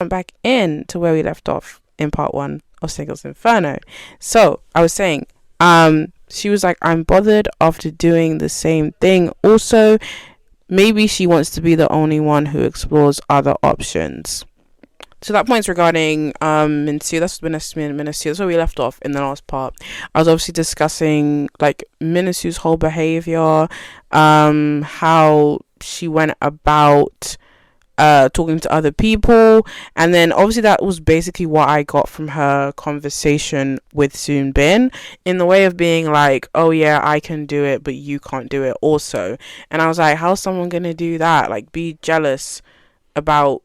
back in to where we left off in part one of Singles Inferno. So I was saying, she was like, I'm bothered after doing the same thing. Also, maybe she wants to be the only one who explores other options. So that point's regarding Minsu. That's Minsu. That's where we left off in the last part. I was obviously discussing like Minasu's whole behavior, how she went about talking to other people, and then obviously that was basically what I got from her conversation with Soon Bin, in the way of being like, oh yeah, I can do it but you can't do it also. And I was like, how's someone gonna do that? Like, be jealous about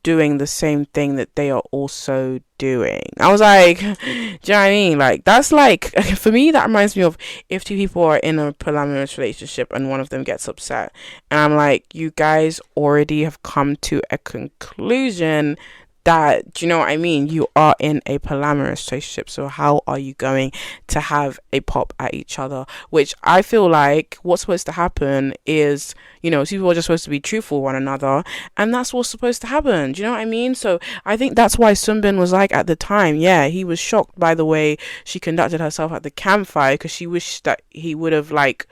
doing the same thing that they are also doing. I was like, do you know what I mean? Like, that's like, for me, that reminds me of if two people are in a polyamorous relationship and one of them gets upset, and I'm like, you guys already have come to a conclusion that, do you know what I mean? You are in a polyamorous relationship, so how are you going to have a pop at each other? Which I feel like what's supposed to happen is, you know, people are just supposed to be truthful with one another, and that's what's supposed to happen. Do you know what I mean? So I think that's why Sunbin was like, at the time, yeah, he was shocked by the way she conducted herself at the campfire, because she wished that he would have like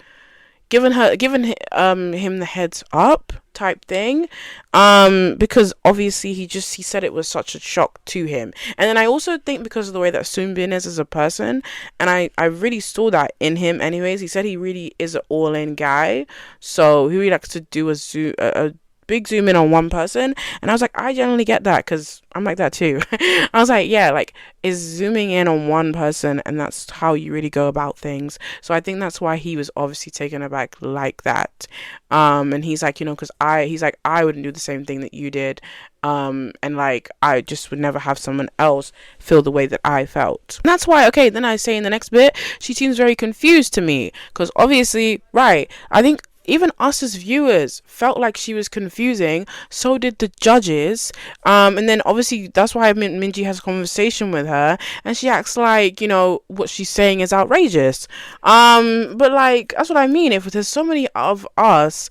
given him the heads up type thing, because obviously he said it was such a shock to him. And then I also think because of the way that Soonbin is as a person, and I really saw that in him anyways. He said he really is an all-in guy, so he really likes to do a big zoom in on one person. And I was like, I generally get that, because I'm like that too. I was like, yeah, like, is zooming in on one person, and that's how you really go about things. So I think that's why he was obviously taken aback like that. And he's like, you know, because he's like, I wouldn't do the same thing that you did, and like, I just would never have someone else feel the way that I felt. And that's why, okay, then I say in the next bit, she seems very confused to me, because obviously, right, I think even us as viewers felt like she was confusing. So did the judges. And then obviously that's why Minji has a conversation with her, and she acts like, you know, what she's saying is outrageous. But like, that's what I mean. If there's so many of us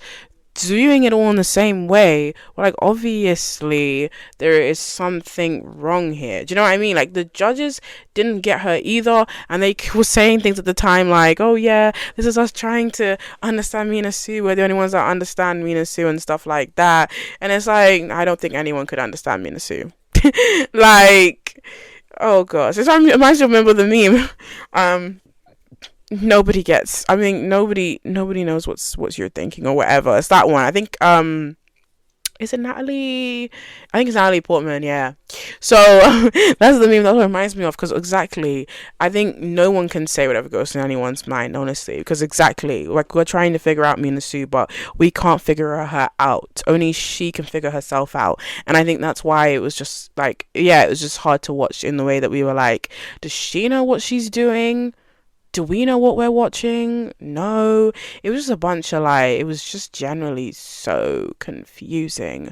doing it all in the same way, well, like, obviously there is something wrong here. Do you know what I mean? Like, the judges didn't get her either, and they were saying things at the time like, oh yeah, this is us trying to understand Mina Sue, we're the only ones that understand Mina Sue and stuff like that. And it's like, I don't think anyone could understand Mina Sue. Like, oh gosh, it reminds me of, remember the meme, nobody gets, I mean, nobody knows what's you're thinking or whatever. It's that one. I think is it Natalie? I think it's Natalie Portman, yeah. So that's the meme that reminds me of, because exactly, I think no one can say whatever goes in anyone's mind, honestly, because exactly, like, we're trying to figure out Mina Sue, but we can't figure her out. Only she can figure herself out. And I think that's why it was just like, yeah, it was just hard to watch, in the way that we were like, does she know what she's doing? Do we know what we're watching? No. It was just a bunch of like, it was just generally so confusing.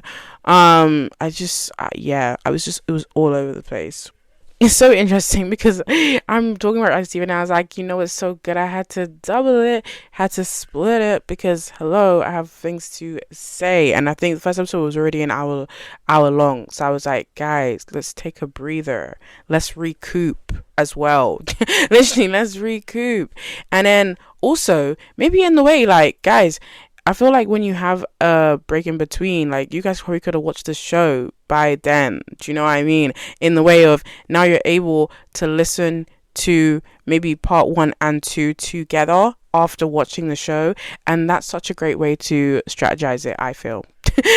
It was all over the place. It's so interesting because I'm talking about Steve and I was like, you know, it's so good. I had to double it, had to split it, because hello, I have things to say. And I think the first episode was already an hour long. So I was like, guys, let's take a breather. Let's recoup as well. Literally, let's recoup. And then also, maybe in the way, like, guys, I feel like when you have a break in between, like, you guys probably could have watched the show by then. Do you know what I mean? In the way of, now you're able to listen to maybe part 1 and 2 together after watching the show, and that's such a great way to strategize it, I feel.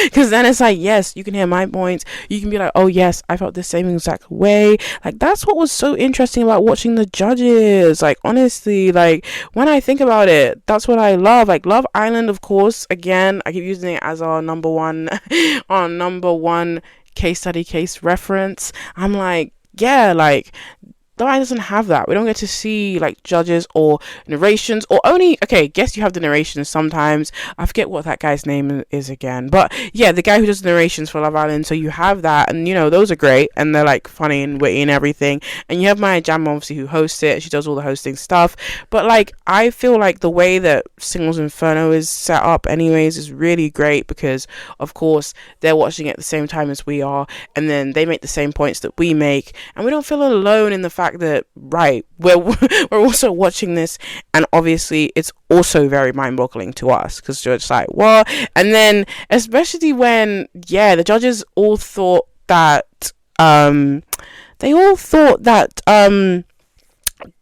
Because then it's like, yes, you can hear my points, you can be like, oh yes, I felt the same exact way. Like, that's what was so interesting about watching the judges. Like, honestly, like, when I think about it, that's what I love. Like, Love Island, of course, again, I keep using it as our number one our number one case study, case reference. I'm like, yeah, like, the line doesn't have that. We don't get to see like judges or narrations, or only, okay, guess you have the narrations sometimes. I forget what that guy's name is again, but yeah, the guy who does the narrations for Love Island. So you have that, and those are great, and they're like funny and witty and everything. And you have Maya Jama, obviously, who hosts it. She does all the hosting stuff. But like, I feel like the way that Singles Inferno is set up anyways is really great, because of course they're watching it at the same time as we are, and then they make the same points that we make, and we don't feel alone in the fact that, right, we're also watching this, and obviously it's also very mind-boggling to us, because you're just like, what? And then especially when, yeah, the judges all thought that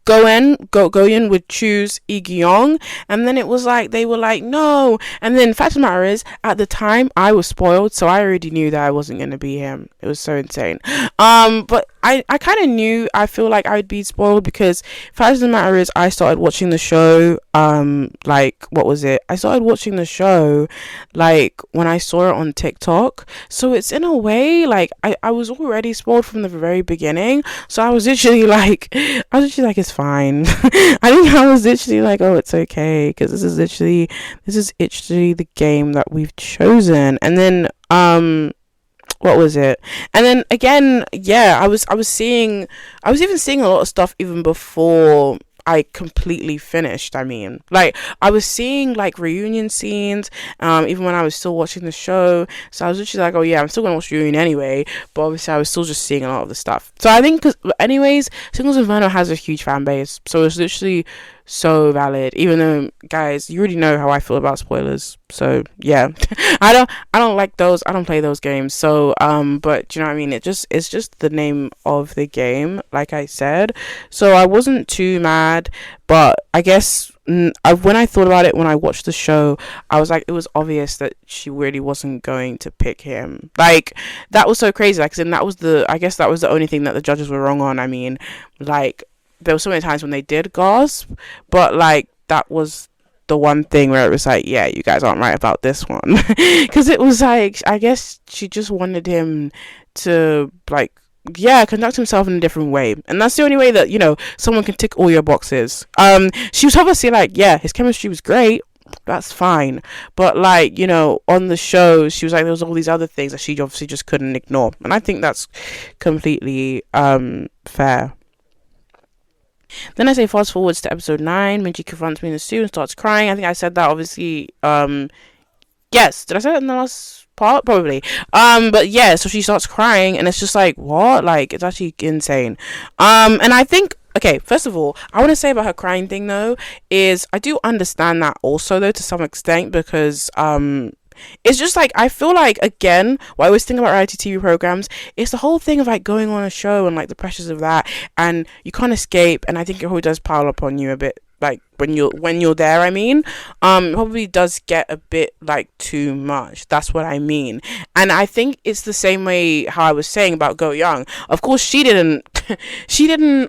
Goyen would choose Lee Gyung, and then it was like they were like, no. And then fact of the matter is, at the time I was spoiled, so I already knew that I wasn't going to be him. It was so insane. But I kind of knew, I feel like I would be spoiled, because fact of the matter is, I started watching the show like, what was it, I started watching the show like when I saw it on TikTok, so it's in a way like I was already spoiled from the very beginning. So I was literally like it's fine. I think I was literally like, oh, it's okay, because this is literally the game that we've chosen. And then what was it? And then again, yeah, I was even seeing a lot of stuff even before I completely finished. I mean, like, I was seeing like reunion scenes, even when I was still watching the show. So I was literally like, oh yeah, I'm still gonna watch reunion anyway. But obviously, I was still just seeing a lot of the stuff. So I think, anyways, Singles Inferno has a huge fan base, so it's literally so valid. Even though, guys, you already know how I feel about spoilers. So yeah, I don't like those. I don't play those games. So but do you know what I mean? It's just the name of the game, like I said. So I wasn't too mad, but I guess when I thought about it, when I watched the show, I was like, it was obvious that she really wasn't going to pick him. Like, that was so crazy. Like, and I guess that was the only thing that the judges were wrong on. I mean, like, there were so many times when they did gasp, but like, that was the one thing where it was like, yeah, you guys aren't right about this one. Because it was like, I guess she just wanted him to, like, yeah, conduct himself in a different way, and that's the only way that someone can tick all your boxes. She was obviously like, yeah, his chemistry was great, that's fine, but like, on the show, she was like, there was all these other things that she obviously just couldn't ignore, and I think that's completely fair. Then I say fast forwards to episode 9, when she confronts me in the suit and starts crying. I think I said that, obviously. Yes, did I say that in the last part? Probably. But yeah, so she starts crying, and it's just like, what? Like, it's actually insane. And I think, okay, first of all, I want to say about her crying thing, though, is I do understand that also, though, to some extent, because it's just like, I feel like, again, what I always think about reality TV programs, it's the whole thing of like going on a show and like the pressures of that, and you can't escape, and I think it probably does pile up on you a bit, like when you're there. I mean, it probably does get a bit like too much. That's what I mean. And I think it's the same way how I was saying about Go Young. Of course, she didn't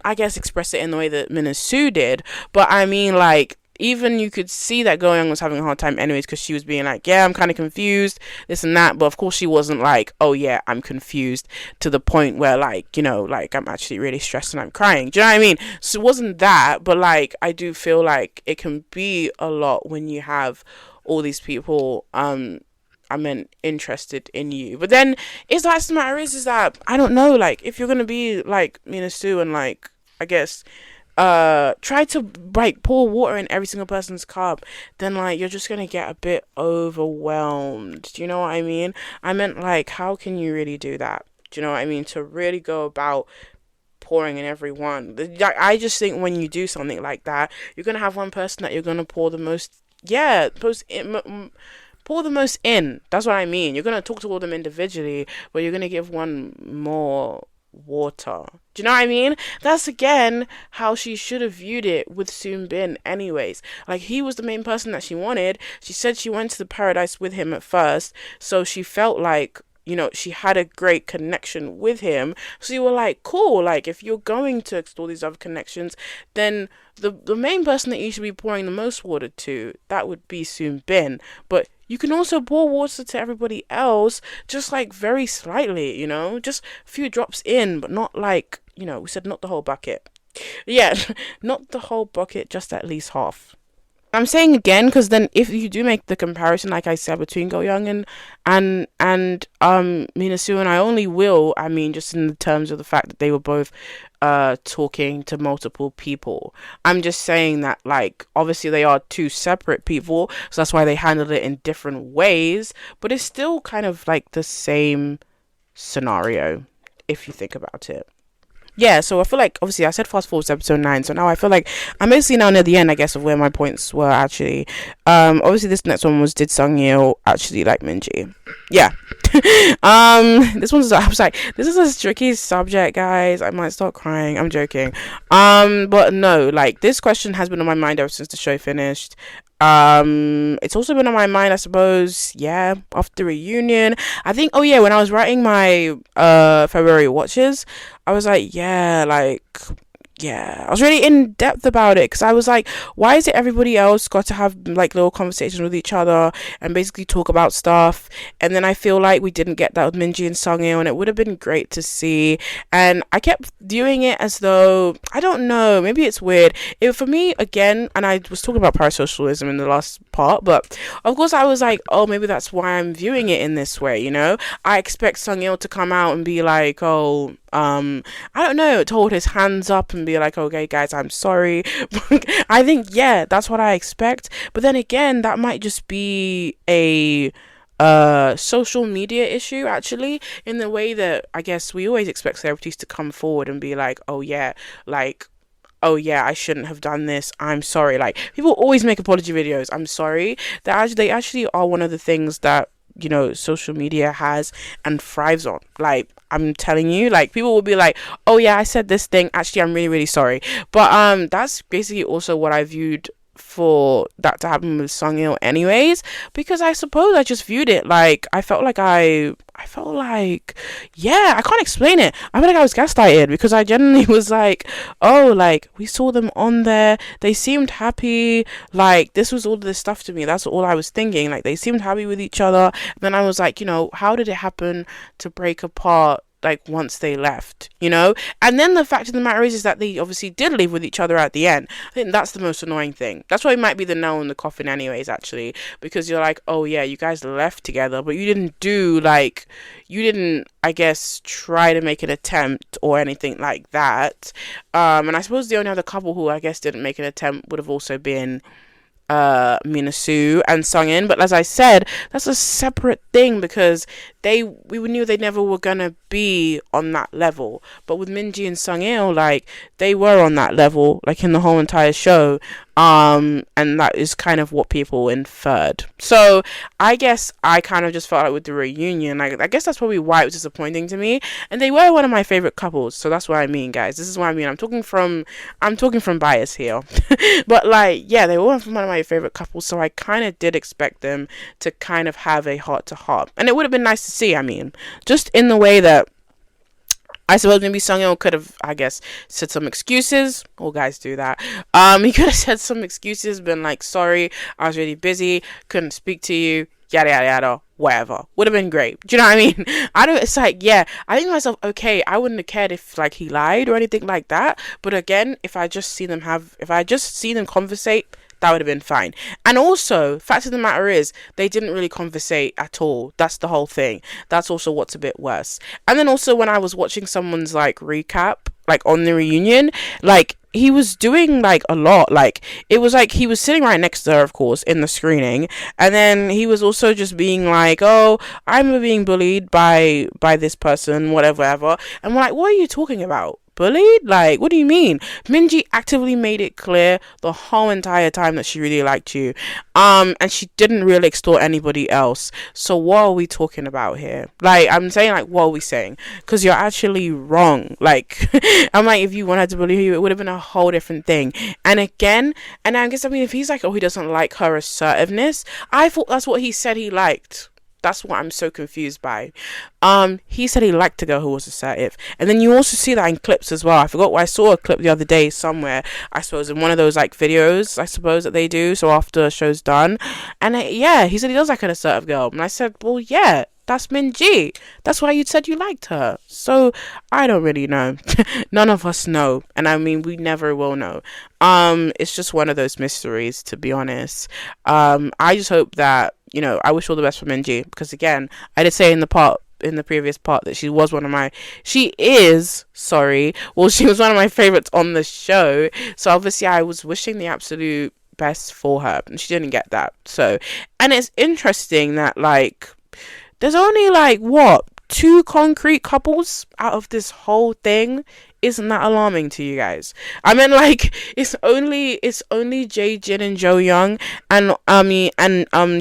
I guess express it in the way that Minasu did, but I mean, like, even you could see that Go Young was having a hard time anyways, because she was being like, yeah, I'm kind of confused, this and that. But of course, she wasn't like, oh yeah, I'm confused, to the point where like, like, I'm actually really stressed and I'm crying. Do you know what I mean? So it wasn't that, but like, I do feel like it can be a lot when you have all these people interested in you. But then it's like, the matter is that, I don't know, like, if you're gonna be like Mina Sue and like, I guess, try to like pour water in every single person's cup, then like, you're just gonna get a bit overwhelmed. Do you know what I mean? I meant, like, how can you really do that? Do you know what I mean? To really go about pouring in everyone. I just think when you do something like that, you're gonna have one person that you're gonna pour the most in. That's what I mean. You're gonna talk to all of them individually, but you're gonna give one more water. Do you know what I mean? That's again how she should have viewed it with Soon Bin anyways. Like, he was the main person that she wanted. She said she went to the paradise with him at first, so she felt like you know, she had a great connection with him. So you were like, cool, like if you're going to explore these other connections, then the main person that you should be pouring the most water to, that would be Soon Bin. But you can also pour water to everybody else, just like very slightly, you know, just a few drops in, but not like, you know, we said not the whole bucket. Yeah, not the whole bucket, just at least half. I'm saying again because then if you do make the comparison, like I said, between Go Young and Mina Sue, and I only will, I mean, just in the terms of the fact that they were both talking to multiple people. I'm just saying that, like, obviously they are two separate people, so that's why they handled it in different ways, but it's still kind of like the same scenario if you think about it. Yeah, so I feel like obviously I said fast forward to episode 9, so now I feel like I'm basically now near the end, I guess, of where my points were actually. Obviously this next one was, did Sung Yeol actually like Minji? Yeah. This one's, I was like, this is a tricky subject, guys. I might start crying. I'm joking. But no, like this question has been on my mind ever since the show finished. It's also been on my mind, I suppose, yeah, after reunion. I think, oh yeah, when I was writing my February watches, I was like, yeah, like, yeah, I was really in depth about it because I was like, why is it everybody else got to have like little conversations with each other and basically talk about stuff, and then I feel like we didn't get that with Minji and Sungil, and it would have been great to see. And I kept viewing it as though, I don't know, maybe it's weird. It for me again, and I was talking about parasocialism in the last part, but of course I was like, oh, maybe that's why I'm viewing it in this way. You know, I expect Sungil to come out and be like, oh, I don't know, to hold his hands up and be like, okay guys, I'm sorry. I think, yeah, that's what I expect. But then again, that might just be a social media issue actually, in the way that I guess we always expect celebrities to come forward and be like, oh yeah, like, oh yeah, I shouldn't have done this, I'm sorry. Like, people always make apology videos, I'm sorry. They actually are one of the things that, you know, social media has and thrives on. Like, I'm telling you, like, people will be like, oh yeah, I said this thing, actually I'm really really sorry. But that's basically also what I viewed for that to happen with Sungil anyways, because I suppose I just viewed it like, I felt like yeah, I can't explain it. I feel like I was gaslighted because I genuinely was like, oh, like, we saw them on there, they seemed happy, like, this was all this stuff to me, that's all I was thinking, like, they seemed happy with each other. And then I was like, you know, how did it happen to break apart, like, once they left, you know? And then the fact of the matter is that they obviously did leave with each other at the end. I think that's the most annoying thing. That's why it might be the nail in the coffin anyways, actually, because you're like, oh yeah, you guys left together, but you didn't do, like, you didn't, I guess, try to make an attempt or anything like that. And I suppose the only other couple who I guess didn't make an attempt would have also been Minasu and Sungin, but as I said, that's a separate thing because we knew they never were gonna be on that level. But with Minji and Sungil, like, they were on that level, like, in the whole entire show, and that is kind of what people inferred. So I guess I kind of just felt like with the reunion, like, I guess that's probably why it was disappointing to me. And they were one of my favorite couples, so that's what I mean, guys. This is what I mean. I'm talking from bias here. But like, yeah, they were one of my favorite couples, so I kind of did expect them to kind of have a heart to heart, and it would have been nice to see. I mean, just in the way that I suppose maybe Sungyeon could have, I guess, said some excuses. All guys do that. He could have said some excuses, been like, sorry, I was really busy, couldn't speak to you, yada yada yada, whatever. Would have been great. Do you know what I mean? It's like, yeah, I think to myself, okay, I wouldn't have cared if, like, he lied or anything like that. But again, if I just see them conversate, that would have been fine. And also, fact of the matter is, they didn't really conversate at all. That's the whole thing. That's also what's a bit worse. And then also, when I was watching someone's, like, recap, like, on the reunion, like, he was doing, like, a lot. Like, it was like he was sitting right next to her, of course, in the screening, and then he was also just being like, oh, I'm being bullied by this person, whatever. And we're like, what are you talking about? Bullied? Like, what do you mean? Minji actively made it clear the whole entire time that she really liked you, and she didn't really extort anybody else. So what are we talking about here? Like, I'm saying, like, what are we saying? Because you're actually wrong. Like, I'm like, if you wanted to believe you, it would have been a whole different thing. And again, and I guess, I mean, if he's like, oh, he doesn't like her assertiveness, I thought that's what he said he liked. That's what I'm so confused by. He said he liked a girl who was assertive, and then you also see that in clips as well. I forgot what I saw a clip the other day somewhere. I suppose in one of those like videos, I suppose that they do. So after the show's done, and yeah, he said he does like an assertive girl, and I said, well, yeah. That's Minji. That's why you said you liked her. So I don't really know. None of us know, and I mean we never will know. It's just one of those mysteries, to be honest. I just hope that, you know, I wish all the best for Minji, because again, I did say in the previous part that she was one of my, she is, sorry, well, she was one of my favorites on the show. So obviously I was wishing the absolute best for her, and she didn't get that. So, and it's interesting that like there's only like what, 2 concrete couples out of this whole thing. Isn't that alarming to you guys? I mean, like, it's only Jae Jin and Jo Young, and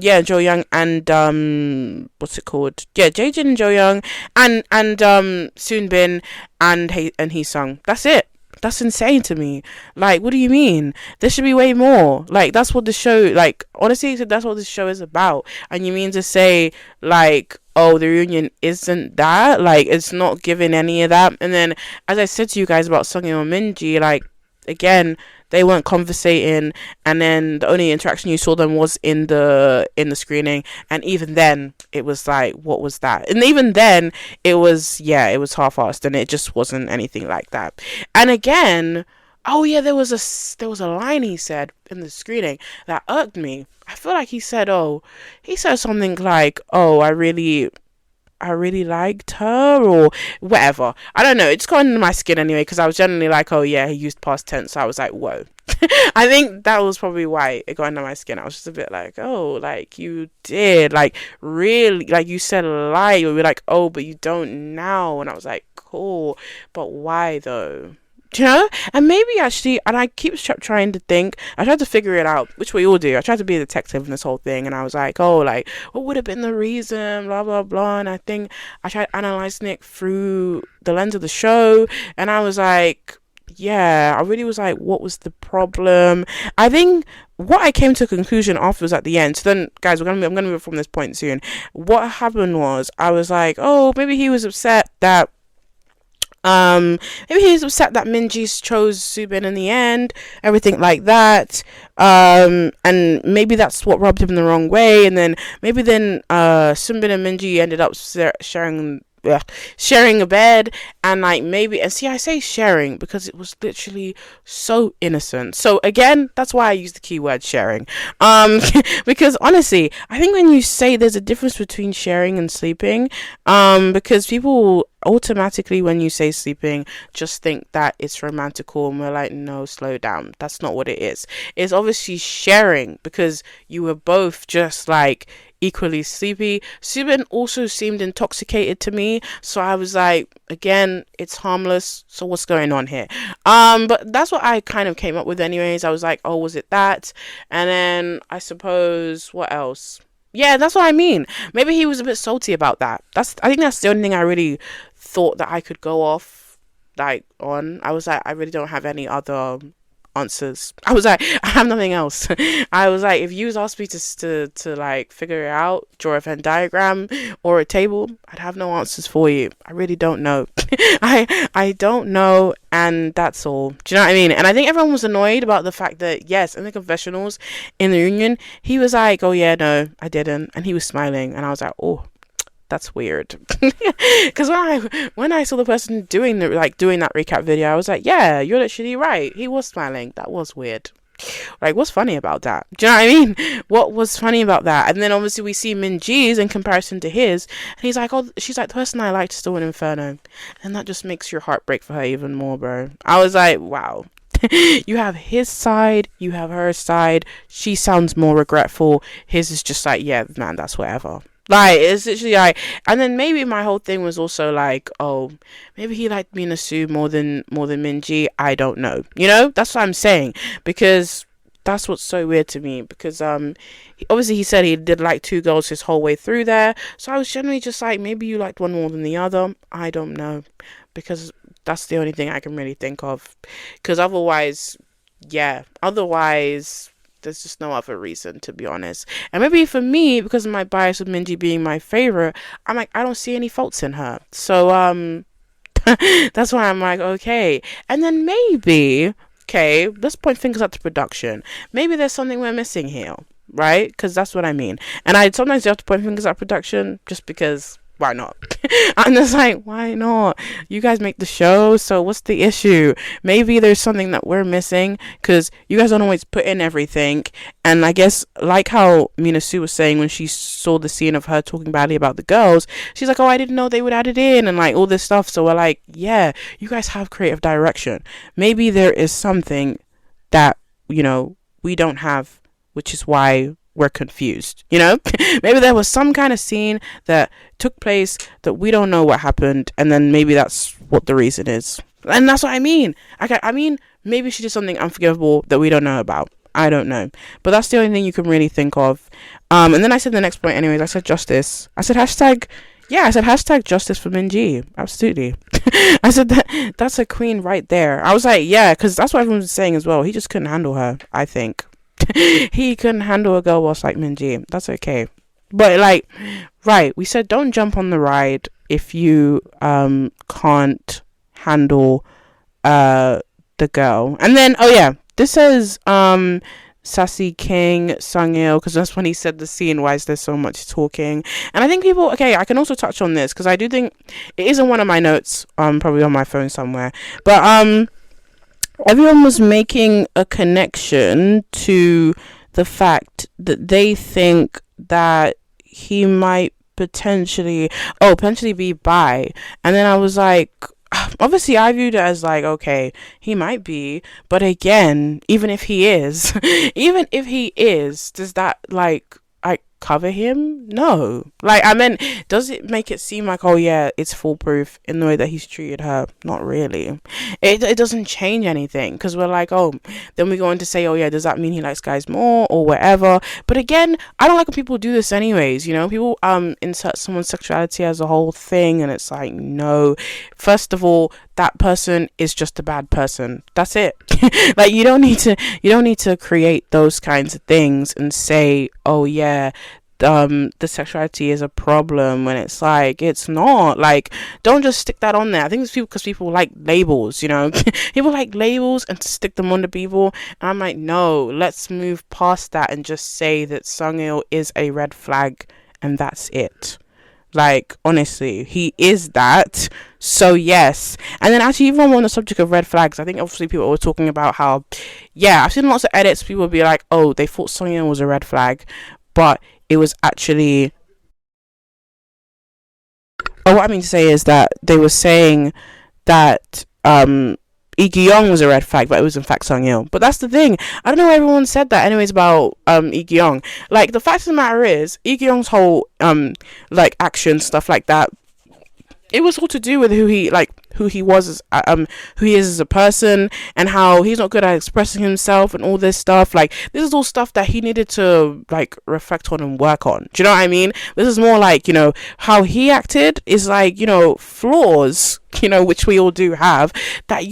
yeah, Jo Young and what's it called? Yeah, Jae Jin and Jo Young, and Soon Bin and Hee Sung. That's it. That's insane to me. Like, what do you mean? There should be way more. Like, that's what the show, like, honestly, that's what this show is about. And you mean to say, like, oh, the reunion isn't that? Like, it's not giving any of that. And then, as I said to you guys about Sungyeon and Minji, like, again, they weren't conversating, and then the only interaction you saw them was in the screening, and even then it was like, what was that? And even then it was half-assed, and it just wasn't anything like that. And again, oh yeah, there was a line he said in the screening that irked me. I feel like he said something like, oh, I really liked her, or whatever. I don't know. It's got under my skin anyway, because I was generally like, oh yeah, he used past tense. So I was like, whoa. I think that was probably why it got under my skin. I was just a bit like, oh, like, you did, like, really, like, you said a lie. You were like, oh, but you don't now. And I was like, cool, but why though? Do you know? And maybe actually, and I keep trying to think, I tried to figure it out, which we all do. I tried to be a detective in this whole thing, and I was like, oh, like, what would have been the reason, blah, blah, blah. And I think I tried analyzing it through the lens of the show, and I was like, yeah, I really was like, what was the problem? I think what I came to a conclusion afterwards at the end, so then, guys, I'm gonna move from this point soon. What happened was, I was like, oh, maybe he was upset that maybe he was upset that Minji chose Subin in the end, everything like that. And maybe that's what rubbed him the wrong way. And then maybe Subin and Minji ended up sharing a bed, and like maybe, and see, I say sharing because it was literally so innocent. So again, that's why I use the keyword sharing, because honestly, I think when you say there's a difference between sharing and sleeping, because people automatically, when you say sleeping, just think that it's romantical, and we're like, no, slow down, that's not what it is. It's obviously sharing, because you were both just like equally sleepy. Subin also seemed intoxicated to me, so I was like, again, it's harmless, so what's going on here? But that's what I kind of came up with anyways. I was like, oh, was it that? And then I suppose, what else? Yeah, that's what I mean. Maybe he was a bit salty about that. I think that's the only thing I really thought that I could go off like on. I was like, I really don't have any other answers. I was like, I have nothing else. I was like, if you asked me to like figure it out, draw a Venn diagram or a table, I'd have no answers for you. I really don't know. I don't know, and that's all. Do you know what I mean? And I think everyone was annoyed about the fact that, yes, in the confessionals in the reunion, he was like, oh yeah, no, I didn't, and he was smiling, and I was like, oh, that's weird. Because when I saw the person doing that recap video, I was like, yeah, you're literally right, he was smiling. That was weird. Like, what's funny about that? Do you know what I mean? What was funny about that? And then obviously we see Minji's in comparison to his, and he's like, oh, she's like, the person I liked is still in Inferno, and that just makes your heart break for her even more, bro. I was like, wow. You have his side, you have her side. She sounds more regretful. His is just like, yeah, man, that's whatever. Like, it's literally like, and then maybe my whole thing was also like, oh, maybe he liked Mina Sue more than Minji. I don't know. You know, that's what I'm saying, because that's what's so weird to me. Because obviously he said he did like 2 girls his whole way through there. So I was generally just like, maybe you liked one more than the other. I don't know, because that's the only thing I can really think of. Because otherwise, There's just no other reason, to be honest. And maybe for me, because of my bias with Minji being my favorite, I'm like, I don't see any faults in her. So that's why I'm like, okay. And then maybe, okay, let's point fingers at the production. Maybe there's something we're missing here, right? Because that's what I mean. And I sometimes have to point fingers at production just because why not? I'm just like, why not? You guys make the show, so what's the issue? Maybe there's something that we're missing because you guys don't always put in everything. And I guess, like how Minasu was saying when she saw the scene of her talking badly about the girls, she's like, oh, I didn't know they would add it in and like all this stuff. So we're like, yeah, you guys have creative direction. Maybe there is something that, we don't have, which is why we're confused, maybe there was some kind of scene that took place that we don't know what happened, and then maybe that's what the reason is. And that's what I mean. I mean, maybe she did something unforgivable that we don't know about. I don't know, but that's the only thing you can really think of. And then I said the next point anyways. I said justice. I said hashtag justice for Minji. Absolutely. I said that's a queen right there. I was like, yeah, because that's what everyone was saying as well. He just couldn't handle her, I think. He couldn't handle a girl boss like Minji. That's okay. But like, right, we said don't jump on the ride if you can't handle the girl. And then this says Sassy King Sungil, because that's when he said the scene, why is there so much talking? And I think people, I can also touch on this because I do think it isn't one of my notes, probably on my phone somewhere, but everyone was making a connection to the fact that they think that he might potentially be bi. And then I was like, obviously I viewed it as like, okay, he might be, but again, even if he is, does that like cover him? No. Like, I mean, does it make it seem like, oh yeah, it's foolproof in the way that he's treated her? Not really. It doesn't change anything, because we're like, oh, then we go on to say, oh yeah, does that mean he likes guys more or whatever? But again, I don't like when people do this anyways, people insert someone's sexuality as a whole thing, and it's like, no. First of all, that person is just a bad person. That's it. Like, you don't need to create those kinds of things and say, oh yeah, the sexuality is a problem, when it's like, it's not. Like, don't just stick that on there. I think it's because people like labels, people like labels and to stick them on to people, and I'm like, no, let's move past that and just say that Sungil is a red flag, and that's it. Like, honestly, he is that. So yes. And then actually, even on the subject of red flags, I think obviously people were talking about how, yeah, I've seen lots of edits, people be like, oh, they thought Sungyeon was a red flag, but it was actually, what I mean to say is that they were saying that Lee Young was a red flag, but it was in fact Sungyeon. But that's the thing, I don't know why everyone said that anyways about Lee Young. Like, the fact of the matter is, Lee Young's whole like action stuff like that, it was all to do with who he was as who he is as a person, and how he's not good at expressing himself and all this stuff. Like, this is all stuff that he needed to like reflect on and work on. Do you know what I mean? This is more like, how he acted is like, flaws, which we all do have, that,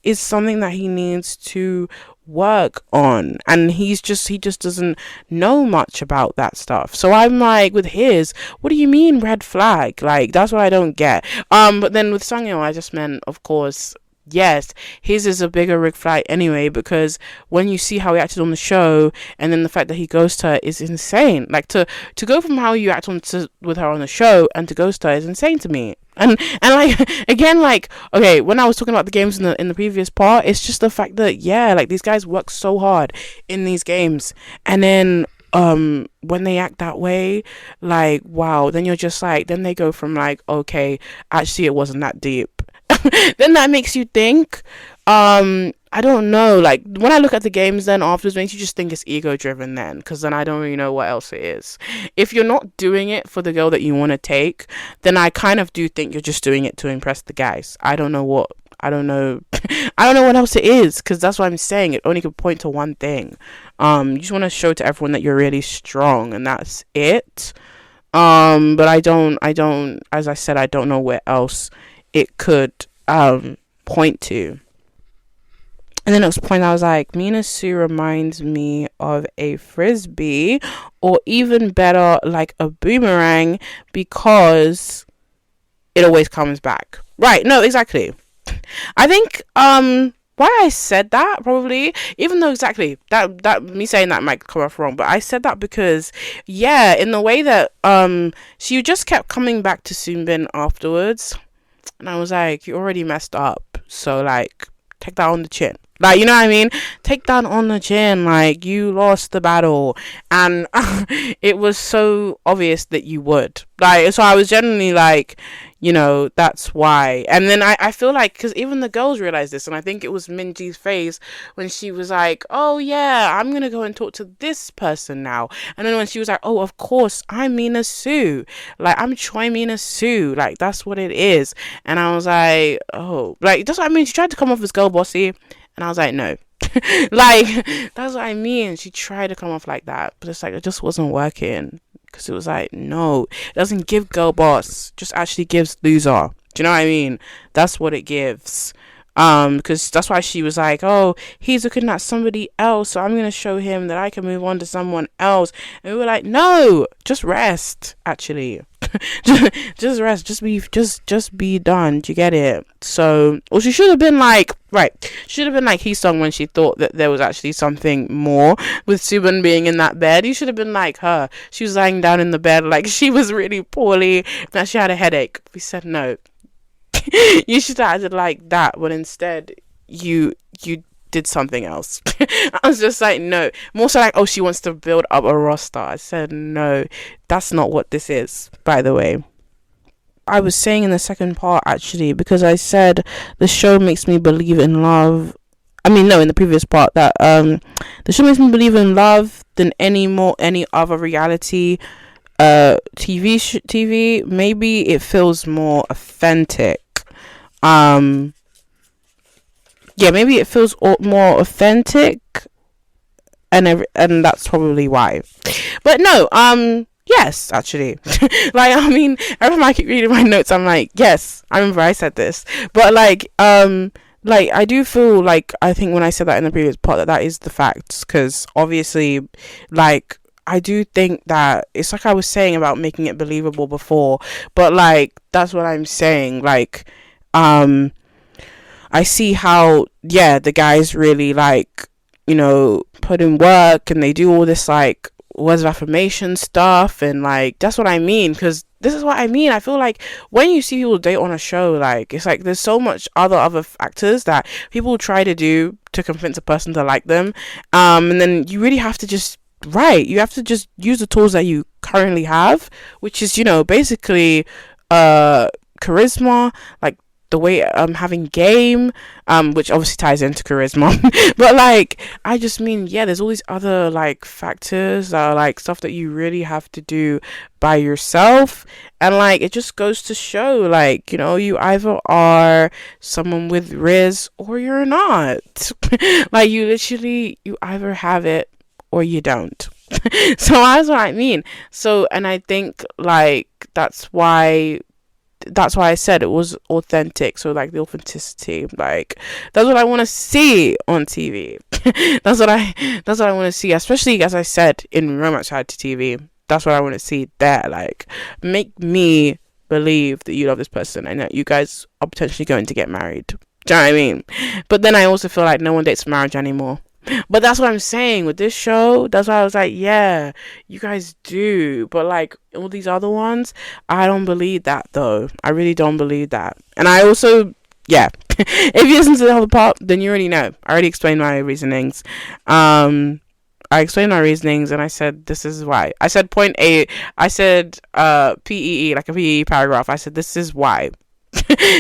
is something that he needs to work on, and he just doesn't know much about that stuff. So I'm like, with his, what do you mean red flag? Like, that's what I don't get. But then with Sungyeon, I just meant, of course, yes, his is a bigger red flag anyway, because when you see how he acted on the show, and then the fact that he ghosted her is insane. Like, to go from how you act with her on the show and to ghost her is insane to me. And like, again, like, okay, when I was talking about the games in the previous part, it's just the fact that, yeah, like, these guys work so hard in these games, and then when they act that way, like, wow, then you're just like, then they go from like, okay, actually it wasn't that deep. Then that makes you think, I don't know, like, when I look at the games then afterwards, makes you just think it's ego driven then, because then I don't really know what else it is. If you're not doing it for the girl that you want to take, then I kind of do think you're just doing it to impress the guys. I don't know what else it is, because that's what I'm saying, it only could point to one thing. You just want to show to everyone that you're really strong, and that's it. But I don't, as I said, I don't know where else it could point to. And the next point, I was like, Mina Sue reminds me of a frisbee, or even better, like a boomerang, because it always comes back. Right? No, exactly. I think why I said that, probably, even though exactly that me saying that might come off wrong, but I said that because, yeah, in the way that she just kept coming back to Soonbin afterwards, and I was like, you already messed up, so like take that on the chin. Like, you know what I mean? Take that on the chin. Like, you lost the battle. And it was so obvious that you would. Like, so I was genuinely like, that's why. And then I feel like, because even the girls realized this, and I think it was Minji's face when she was like, oh yeah, I'm going to go and talk to this person now. And then when she was like, oh, of course, I'm Mina Sue. Like, I'm Choi Mina Sue. Like, that's what it is. And I was like, oh. Like, that's what I mean. She tried to come off as girl bossy. And I was like, no. Like, that's what I mean. She tried to come off like that. But it's like, it just wasn't working. Because it was like, no. It doesn't give girl boss. Just actually gives loser. Do you know what I mean? That's what it gives. Because that's why she was like, oh, he's looking at somebody else, so I'm going to show him that I can move on to someone else. And we were like, no, just rest, actually. just rest, just be done. Do you get it? So, or she should have been like, right, should have been like Heesung when she thought that there was actually something more with Subin being in that bed. You should have been like her. She was lying down in the bed like she was really poorly, that she had a headache. We said no. You should have acted like that, but instead you did something else. I was just like, no. More so like, oh, she wants to build up a roster. I said, no, that's not what this is, by the way. I was saying in the second part, actually, because I said the show makes me believe in love. I mean, no, in the previous part, that the show makes me believe in love than any other reality TV. Maybe it feels more authentic. Yeah, maybe it feels more authentic, and that's probably why. But no, yes, actually. Like, I mean, every time I keep reading my notes, I'm like, yes, I remember I said this. But like I do feel like, I think when I said that in the previous part, that is the facts, because obviously, like, I do think that it's like I was saying about making it believable before, but like, that's what I'm saying. Like, I see how, yeah, the guys really, like, put in work, and they do all this, like, words of affirmation stuff, and like, that's what I mean, because this is what I mean. I feel like when you see people date on a show, like, it's like there's so much other factors that people try to do to convince a person to like them, and then you really have to just you have to just use the tools that you currently have, which is, basically charisma, like the way having game, which obviously ties into charisma. But like, I just mean, yeah, there's all these other like factors that are like stuff that you really have to do by yourself, and like, it just goes to show, like, you either are someone with Riz or you're not. Like, you either have it or you don't. So that's what I mean. So, and I think like that's why I said it was authentic. So like, the authenticity, like, that's what I want to see on TV. that's what I want to see, especially, as I said, in romance reality TV. That's what I want to see there. Like, make me believe that you love this person and that you guys are potentially going to get married. Do you know what I mean? But then I also feel like no one dates marriage anymore. But that's what I'm saying with this show. That's why I was like, yeah, you guys do. But like, all these other ones, I don't believe that, though. I really don't believe that. And I also, yeah, if you listen to the other part, then you already know. I already explained my reasonings. I explained my reasonings, and I said, this is why. I said point A. I said PEE, like a PEE paragraph. I said, this is why.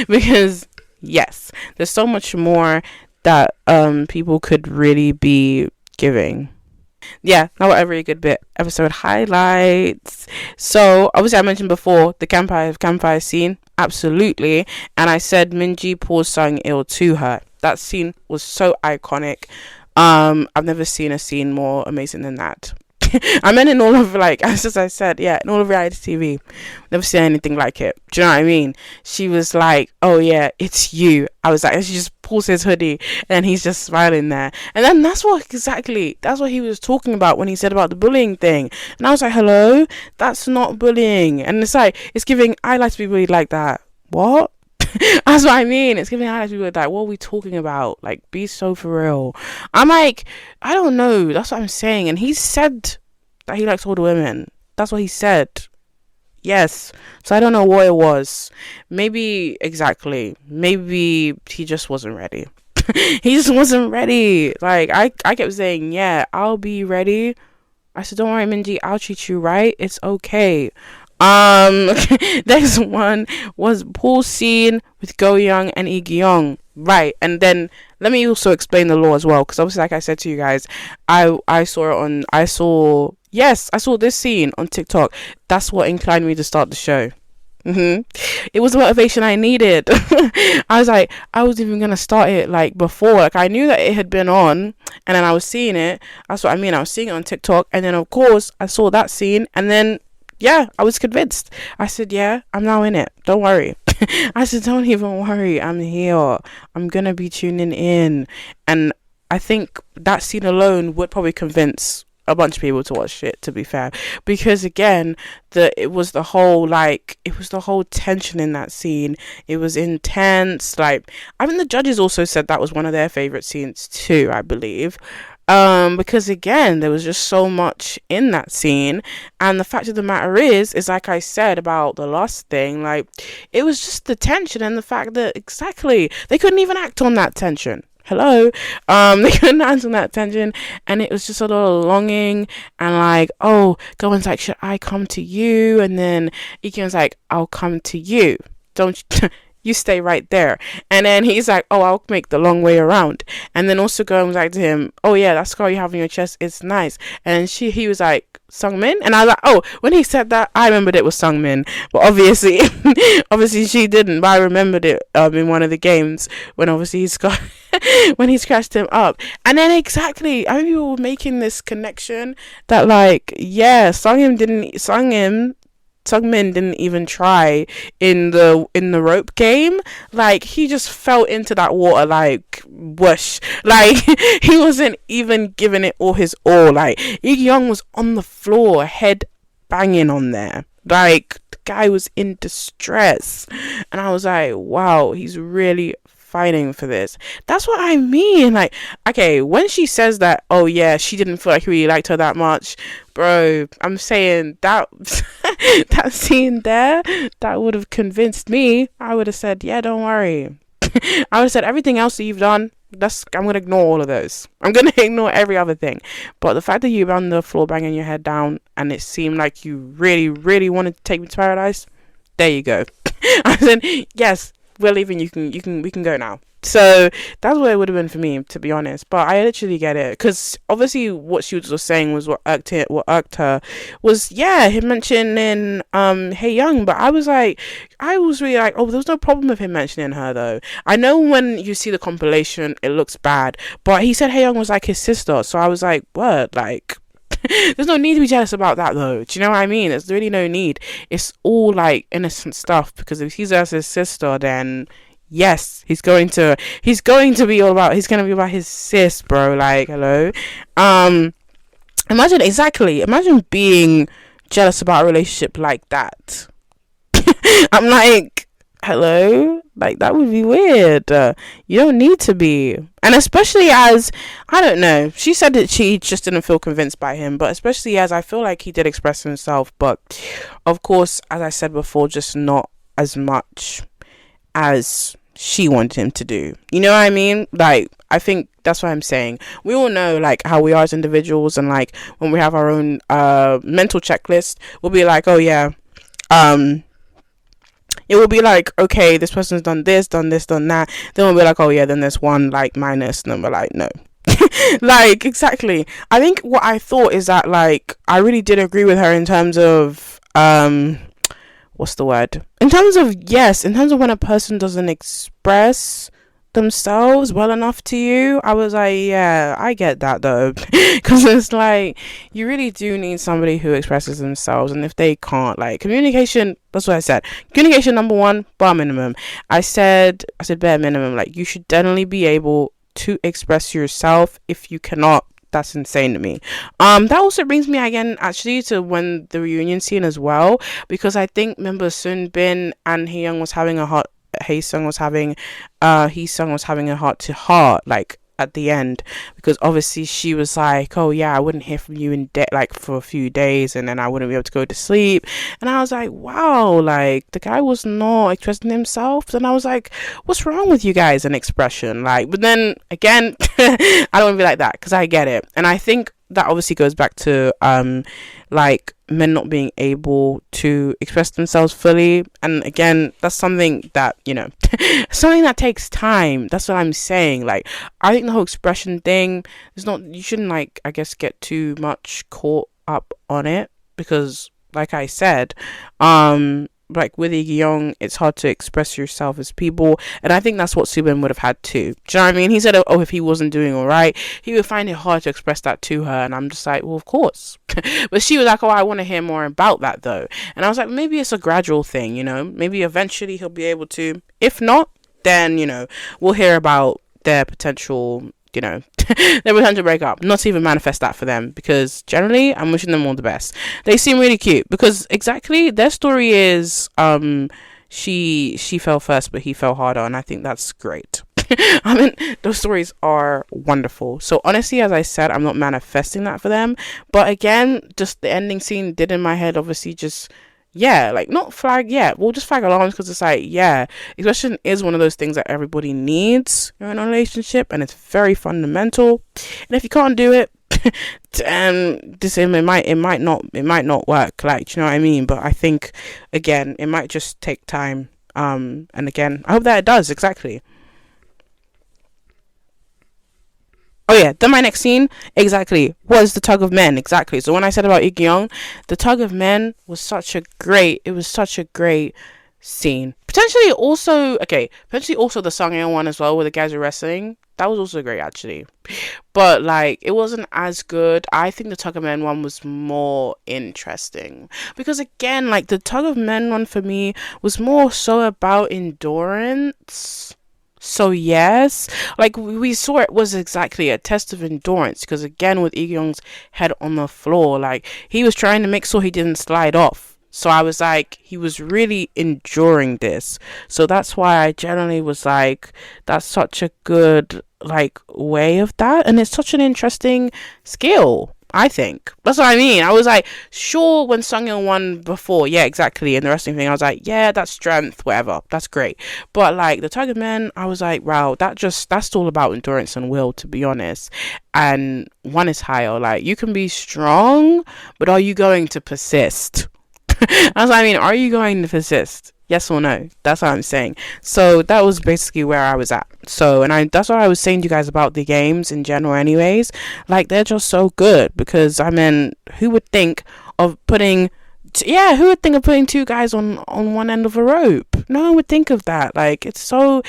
Because, yes, there's so much more that people could really be giving. Yeah, that was a really good episode highlights. So obviously, I mentioned before the campfire scene, absolutely, and I said Minji pours Sung Il to her. That scene was so iconic. I've never seen a scene more amazing than that. I meant in all of, like, as I said, yeah, in all of reality TV. Never seen anything like it. Do you know what I mean? She was like, oh yeah, it's you. I was like, and she just pulls his hoodie and he's just smiling there. And then that's what he was talking about when he said about the bullying thing. And I was like, hello, that's not bullying. And it's like, it's giving, I like to be bullied like that. What? That's what I mean. It's giving highlights people like, what are we talking about? Like, be so for real. I'm like, I don't know. That's what I'm saying. And he said that he likes older women. That's what he said. Yes. So I don't know what it was. Maybe he just wasn't ready. He just wasn't ready. Like, I kept saying, yeah, I'll be ready. I said, don't worry, Minji, I'll treat you right. It's okay. Next one was Paul's scene with Go Young and Lee Young, right? And then let me also explain the law as well, because obviously, like I said to you guys, I saw this scene on TikTok. That's what inclined me to start the show. It was the motivation I needed. I was like, I was even gonna start it like before. Like, I knew that it had been on, and then I was seeing it. That's what I mean. I was seeing it on TikTok, and then of course I saw that scene, and then yeah, I was convinced. I said, yeah, I'm now in it. Don't worry. I said, don't even worry. I'm here. I'm going to be tuning in. And I think that scene alone would probably convince a bunch of people to watch it, to be fair. Because again, it was the whole tension in that scene. It was intense. Like, I mean, the judges also said that was one of their favorite scenes too, I believe. Because again, there was just so much in that scene, and the fact of the matter is like I said about the last thing, like, it was just the tension and the fact that exactly they couldn't even act on that tension. Hello, they couldn't act on that tension, and it was just a lot of longing, and like, oh, Gowen's like, should I come to you? And then Ikion's like, I'll come to you. Don't you stay right there. And then he's like, oh, I'll make the long way around. And then also Gowen was like to him, oh yeah, that scar you have on your chest, it's nice. And he was like, Sungmin? And I was like, oh, when he said that, I remembered it was Sungmin. But obviously she didn't. But I remembered it in one of the games when obviously when he scratched him up. And then exactly, I mean, people were making this connection that like, yeah, Sungmin didn't even try in the rope game. Like, he just fell into that water like whoosh. Like, he wasn't even giving it all his all. Like, Lee Young was on the floor, head banging on there. Like, the guy was in distress. And I was like, wow, he's really fighting for this. That's what I mean. Like, okay, when she says that, oh yeah, she didn't feel like he really liked her that much, bro, I'm saying that that scene there, that would have convinced me. I would have said, yeah, don't worry. I would have said, everything else that you've done, I'm gonna ignore all of those. I'm gonna ignore every other thing. But the fact that you were on the floor banging your head down and it seemed like you really, really wanted to take me to paradise, there you go. I said, yes, we're leaving, we can go now. So that's what it would have been for me, to be honest. But I literally get it, because obviously what she was just saying was what irked her was, yeah, him mentioning Hey Young. But I was really like, oh, there was no problem with him mentioning her though. I know when you see the compilation it looks bad, but he said Hey Young was like his sister, so I was like, what? Like, there's no need to be jealous about that though. Do you know what I mean? There's really no need. It's all like innocent stuff, because if he's as his sister, then yes, he's going to be about his sis, bro. Like, hello. Imagine being jealous about a relationship like that. I'm like, hello? Like, that would be weird. You don't need to be. And especially as, I don't know, she said that she just didn't feel convinced by him, but especially as I feel like he did express himself, but of course, as I said before, just not as much as she wanted him to do. You know what I mean? Like, I think that's what I'm saying. We all know like how we are as individuals, and like when we have our own mental checklist, we'll be like, oh yeah, it will be like, okay, this person's done this, done that. Then we'll be like, oh yeah, then there's one like minus, and then we're like, no. Like, exactly. I think what I thought is that like I really did agree with her in terms of what's the word? In terms of when a person doesn't express themselves well enough to you. I was like, yeah, I get that though. Because it's like, you really do need somebody who expresses themselves. And if they can't, like, communication, that's what I said. Communication, number one, bar minimum. I said bare minimum. Like, you should definitely be able to express yourself. If you cannot, that's insane to me. That also brings me again actually to when the reunion scene as well, because I think, remember, Sun Bin and Haesung was having a heart Haesung was having a heart to heart, like, at the end, because obviously she was like, oh yeah, I wouldn't hear from you in like for a few days, and then I wouldn't be able to go to sleep. And I was like, wow, like, the guy was not expressing himself. And I was like, what's wrong with you guys? An expression, like. But then again, I don't want to be like that, because I get it. And I think that obviously goes back to like, men not being able to express themselves fully. And again, that's something that, something that takes time. That's what I'm saying. Like, I think the whole expression thing is not, you shouldn't, like, I guess, get too much caught up on it, because like I said, like, with Lee Young, it's hard to express yourself as people, and I think that's what Subin would have had too. Do you know what I mean? He said, oh, if he wasn't doing all right, he would find it hard to express that to her, and I'm just like, well, of course. But she was like, oh, I want to hear more about that though. And I was like, maybe it's a gradual thing, maybe eventually he'll be able to. If not, then, we'll hear about their potential, their potential breakup. Not to even manifest that for them, because generally I'm wishing them all the best. They seem really cute, because exactly their story is she fell first but he fell harder, and I think that's great. I mean, those stories are wonderful. So honestly, as I said, I'm not manifesting that for them, but again, just the ending scene did in my head obviously just, yeah, like, not flag, yeah, we'll just flag alarms, because it's like, yeah, expression is one of those things that everybody needs in a relationship, and it's very fundamental. And if you can't do it, it might not work, like, do you know what I mean? But I think, again, it might just take time, and again, I hope that it does. Exactly. Oh yeah, then my next scene, exactly, was the tug of men, exactly. So when I said about Ikkyung, the tug of men was such a great scene. Potentially also the Sangyeong one as well, where the guys are wrestling. That was also great, actually. But, like, it wasn't as good. I think the tug of men one was more interesting. Because, again, like, the tug of men one for me was more so about endurance. So yes, like, we saw it was exactly a test of endurance, because again, with Lee Kyung's head on the floor, like, he was trying to make sure he didn't slide off. So I was like, he was really enduring this. So that's why I generally was like, that's such a good, like, way of that, and it's such an interesting skill, I think. That's what I mean. I was like, sure, when Sungyeon won before, yeah, exactly, and the wrestling thing, I was like, yeah, that's strength, whatever, that's great. But, like, the tug of men, I was like, wow, that's all about endurance and will, to be honest. And one is higher. Like, you can be strong, but are you going to persist? That's what I mean. Are you going to persist? Yes or no? That's what I'm saying. So that was basically where I was at. So, and that's what I was saying to you guys about the games in general anyways. Like, they're just so good, because, I mean, who would think of putting two guys on one end of a rope? No one would think of that. Like, it's so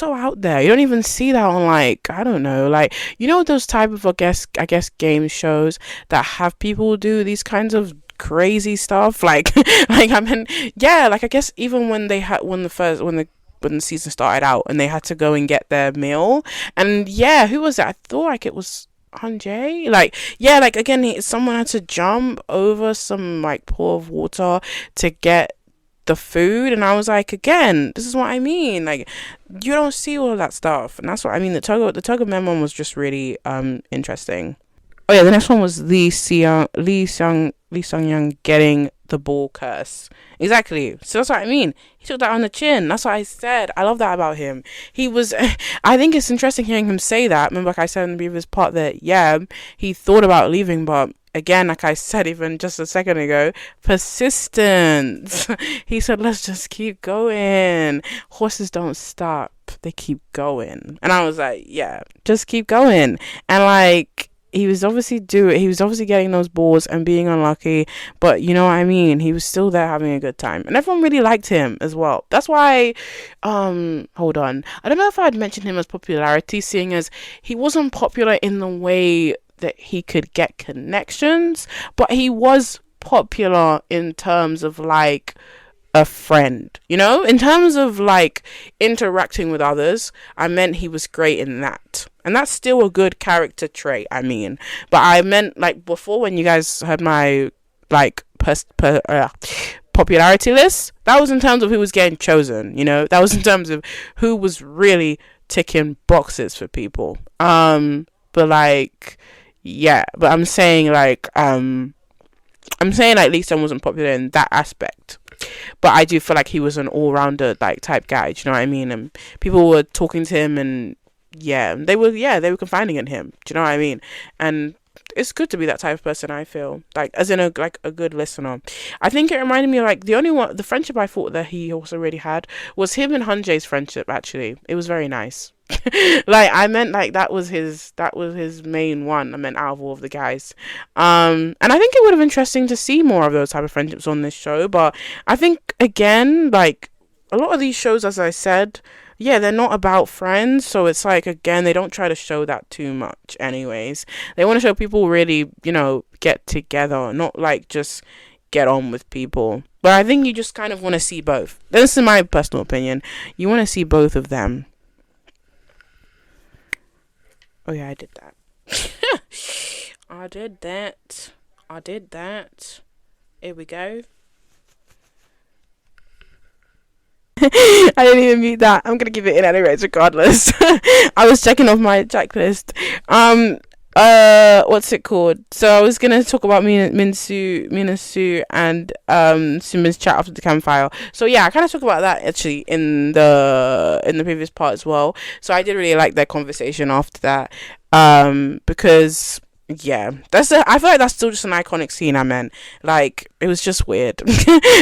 out there. You don't even see that on, like, I don't know, like, those type of, I guess game shows that have people do these kinds of crazy stuff, like I mean, yeah, like, I guess even when the season started out and they had to go and get their meal, and yeah, who was it? I thought, like, it was Hanjae. Like, yeah, like, again, someone had to jump over some, like, pool of water to get the food, and I was like, again, this is what I mean, like, you don't see all of that stuff, and that's what I mean. The tug of men one was just really interesting. Oh yeah, the next one was Lee Sung-young getting the ball curse. Exactly. So that's what I mean. He took that on the chin. That's what I said. I love that about him. He was, I think it's interesting hearing him say that. Remember, like I said in the previous part, that, yeah, he thought about leaving, but again, like I said even just a second ago, persistence. He said, let's just keep going. Horses don't stop. They keep going. And I was like, yeah, just keep going. And, like, he was obviously getting those balls and being unlucky, but you know what I mean, he was still there having a good time, and everyone really liked him as well. That's why hold on, I don't know if I'd mention him as popularity, seeing as he wasn't popular in the way that he could get connections, but he was popular in terms of like a friend, you know, in terms of like interacting with others. I meant he was great in that, and that's still a good character trait, I mean. But I meant like before, when you guys heard my like popularity list, that was in terms of who was getting chosen, you know, that was in terms of who was really ticking boxes for people. But like, yeah, but I'm saying like Lee Sun wasn't popular in that aspect, but I do feel like he was an all-rounder like type guy. Do you know what I mean? And people were talking to him, and they were confiding in him. Do you know what I mean? And it's good to be that type of person, I feel, like, as in a good listener. I think it reminded me of like the friendship I thought that he also really had was him and Hunjae's friendship. Actually, it was very nice. Like, I meant like that was his main one. I meant out of all of the guys. And I think it would have been interesting to see more of those type of friendships on this show. But I think, again, like a lot of these shows, as I said, yeah, they're not about friends. So it's like, again, they don't try to show that too much anyways. They want to show people really, you know, get together, not like just get on with people. But I think you just kind of want to see both. This is my personal opinion. You want to see both of them. Oh yeah, I did that. I did that. Here we go. I didn't even mute that. I'm gonna give it in anyways, regardless. I was checking off my checklist. What's it called? So I was gonna talk about Minasu and Suma's chat after the campfire. So yeah, I kind of talk about that actually in the previous part as well. So I did really like their conversation after that, because yeah, I feel like that's still just an iconic scene. I meant, like, it was just weird.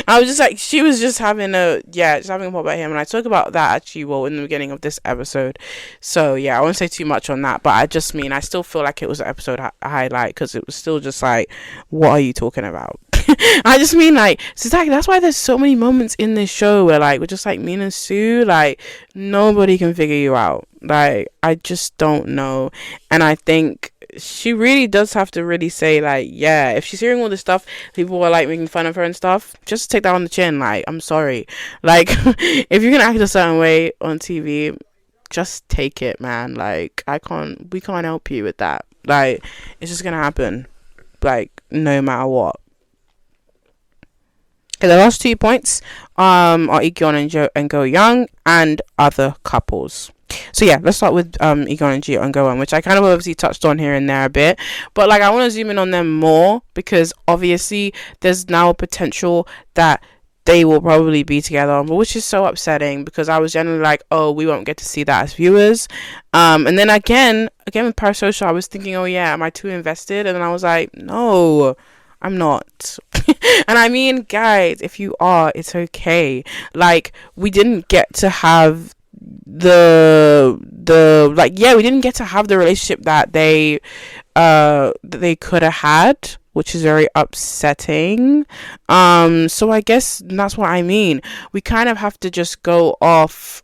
I was just like, she was just having a pop at him, and I talk about that actually, well, in the beginning of this episode. So yeah, I won't say too much on that, but I still feel like it was an episode highlight, because it was still just like, what are you talking about? I just mean, like, so exactly, that's why there's so many moments in this show where, like, we're just like, Mina Sue, like, nobody can figure you out. Like, I just don't know. And I think she really does have to really say, like, yeah, if she's hearing all this stuff, people are like making fun of her and stuff, just take that on the chin. Like, I'm sorry. Like, if you're gonna act a certain way on TV, just take it, man. Like, we can't help you with that. Like, it's just gonna happen, like, no matter what. Okay, the last 2 points are Ikeon and Go Young and other couples. So yeah, let's start with Egon and Gio and Go On, which I kind of obviously touched on here and there a bit, but like, I want to zoom in on them more, because obviously there's now a potential that they will probably be together, but which is so upsetting, because I was generally like, oh, we won't get to see that as viewers. And then again with Parasocial, I was thinking, oh yeah, am I too invested? And then I was like, no, I'm not. And I mean, guys, if you are, it's okay. Like, we didn't get to have we didn't get to have the relationship that they could have had, which is very upsetting. So I guess that's what I mean. We kind of have to just go off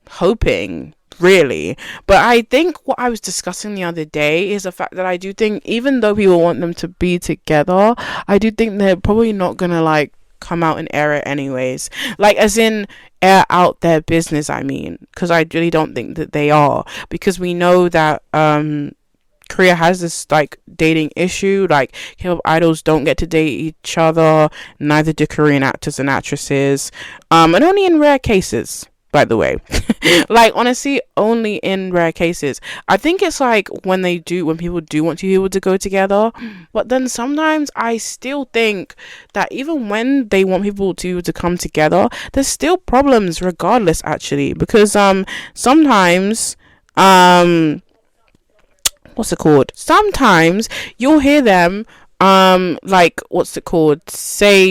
hoping, really. But I think what I was discussing the other day is the fact that I do think, even though people want them to be together, I do think they're probably not gonna like come out and air it anyways, like, as in air out their business, I mean, because I really don't think that they are, because we know that Korea has this like dating issue, like K-pop idols don't get to date each other, neither do Korean actors and actresses, and only in rare cases, by the way. Like, honestly, only in rare cases. I think it's like when people do want people to go together, but then sometimes I still think that even when they want people to come together, there's still problems regardless, actually, because sometimes what's it called? Sometimes you'll hear them say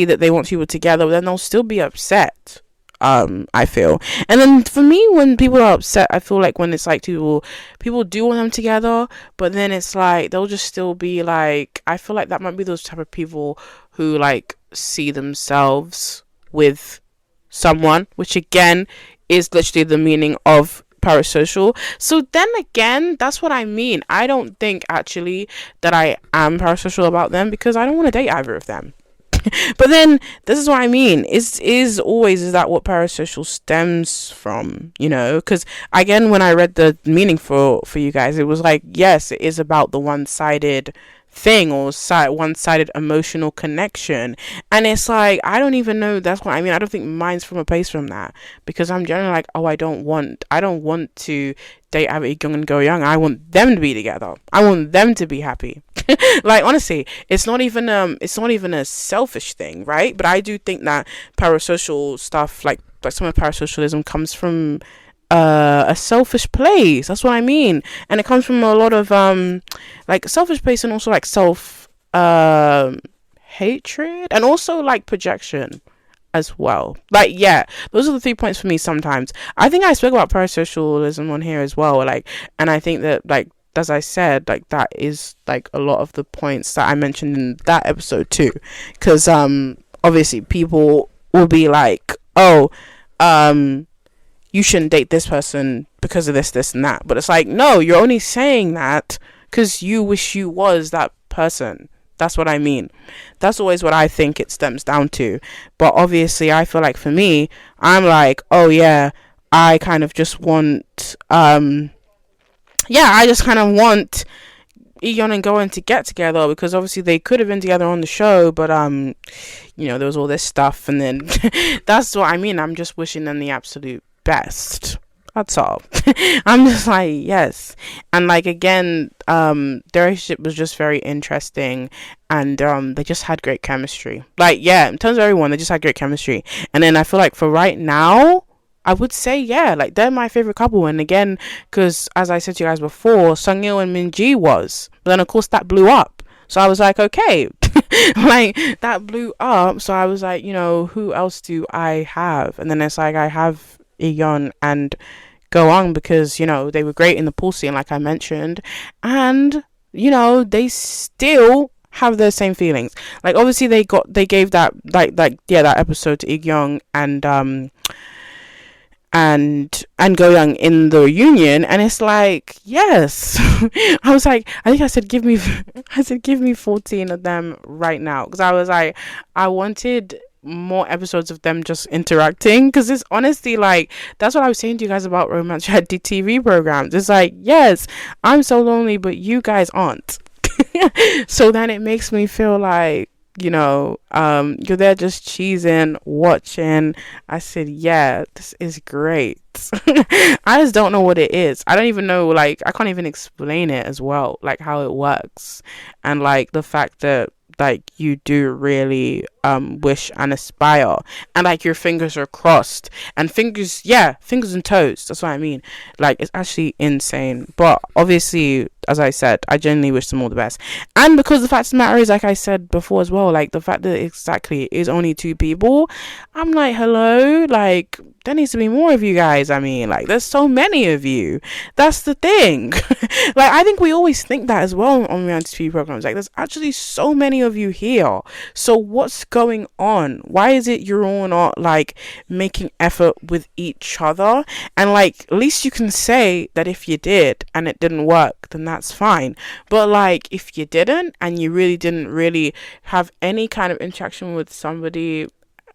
that they want people together, but then they'll still be upset I feel. And then for me, when people are upset, I feel like when it's like people do want them together, but then it's like they'll just still be like, I feel like that might be those type of people who like see themselves with someone, which again is literally the meaning of parasocial. So then again, that's what I mean. I don't think actually that I am parasocial about them, because I don't want to date either of them. But then this is what I mean. Is that what parasocial stems from? Because again, when I read the meaning for you guys, it was like, yes, it is about the one-sided thing, or one-sided emotional connection. And it's like, I don't even know. That's what I mean. I don't think mine's from a place from that, because I'm generally like, oh, I don't want to date Abby Young and Go Young. I want them to be together. I want them to be happy. Like, honestly, it's not even a selfish thing, right? But I do think that parasocial stuff, like some of parasocialism, comes from a selfish place. That's what I mean. And it comes from a lot of like selfish place, and also like self hatred, and also like projection as well. Like, yeah, those are the 3 points for me. Sometimes I think I spoke about parasocialism on here as well, like, and I think that, like, as I said, like, that is like a lot of the points that I mentioned in that episode too, because obviously people will be like, oh, you shouldn't date this person because of this and that, but it's like, no, you're only saying that because you wish you was that person. That's what I mean. That's always what I think it stems down to. But obviously I feel like for me, I'm like, oh yeah, I kind of just want I just kind of want Eon and Goen to get together, because obviously they could have been together on the show, but there was all this stuff, and then that's what I mean. I'm just wishing them the absolute best. That's all. I'm just like, yes. And like, again, their relationship was just very interesting, and they just had great chemistry. Like, yeah, in terms of everyone, they just had great chemistry. And then I feel like for right now, I would say, yeah, like, they're my favorite couple. And again, because as I said to you guys before, Sungil and Minji was, but then of course that blew up. So I was like, okay, like, that blew up. So I was like, who else do I have? And then it's like, I have Eon and Go On, because they were great in the pool scene, like I mentioned, and they still have the same feelings. Like, obviously they gave that that episode to Young and Go Young in the reunion, and it's like, yes. I was like, I said give me 14 of them right now, because I was like, I wanted more episodes of them just interacting, because it's honestly like, that's what I was saying to you guys about romance reality TV programs. It's like, yes, I'm so lonely, but you guys aren't. So then it makes me feel like, you're there just cheesing, watching. I said, yeah, this is great. I just don't know what it is. I don't even know, like, I can't even explain it as well, like how it works, and like the fact that, like, you do really wish and aspire, and like your fingers are crossed, and fingers and toes, that's what I mean. Like, it's actually insane. But obviously, as I said, I genuinely wish them all the best. And because the fact of the matter is, like I said before as well, like the fact that exactly is only 2 people, I'm like, hello, like, there needs to be more of you guys. I mean, like, there's so many of you. That's the thing. Like, I think we always think that as well on reality TV programs. Like, there's actually so many of you here. So what's going on? Why is it you're all not, like, making effort with each other? And, like, at least you can say that if you did and it didn't work, then that's fine. But, like, if you didn't, and you really didn't really have any kind of interaction with somebody,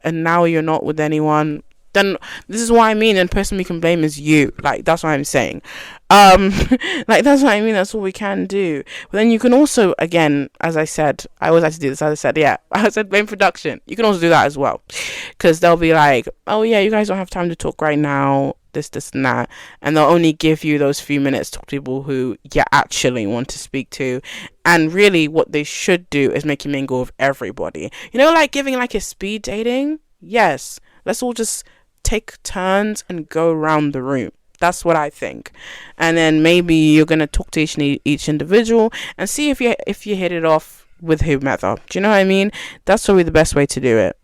and now you're not with anyone, then this is what I mean, and the person we can blame is you. Like, that's what I'm saying. Like, that's what I mean. That's all we can do. But then you can also, again, as I said, I always like to do this, as I said, yeah, I said blame production. You can also do that as well, because they'll be like, oh yeah, you guys don't have time to talk right now, this and that, and they'll only give you those few minutes to talk to people who you actually want to speak to. And really what they should do is make you mingle with everybody, like giving like a speed dating. Yes, let's all just take turns and go around the room. That's what I think. And then maybe you're gonna talk to each individual and see if you hit it off with whomever. Do you know what I mean? That's probably the best way to do it.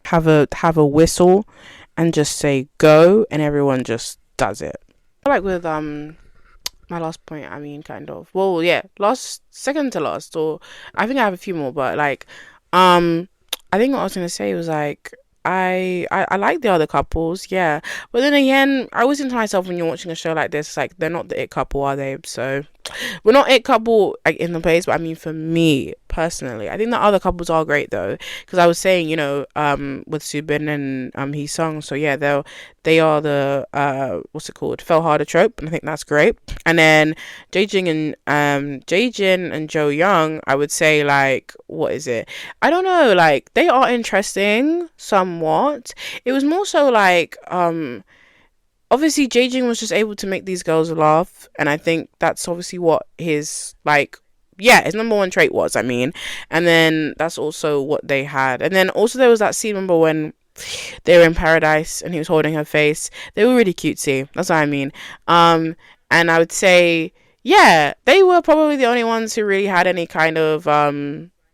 Have a whistle and just say go, and everyone just does it. Like with my last point, I mean, kind of. Well, yeah, last, second to last, or I think I have a few more, but like, I think what I was gonna say was like, I like the other couples, yeah, but then again, I always think to myself when you're watching a show like this, like they're not the it couple, are they? So we're not it couple like in the place, but I mean for me personally, I think the other couples are great though, because I was saying, with Subin and Hee Sung, so yeah, they are the what's it called, fell harder trope, and I think that's great. And then Jae-jin and Jo Young, I would say, like, what is it? I don't know, like they are interesting somewhat. It was more so like obviously Jae-jin was just able to make these girls laugh, and I think that's obviously what his, like, yeah, his number one trait was, I mean. And then that's also what they had. And then also there was that scene, remember, when they were in paradise and he was holding her face. They were really cutesy, that's what I mean. And I would say, yeah, they were probably the only ones who really had any kind of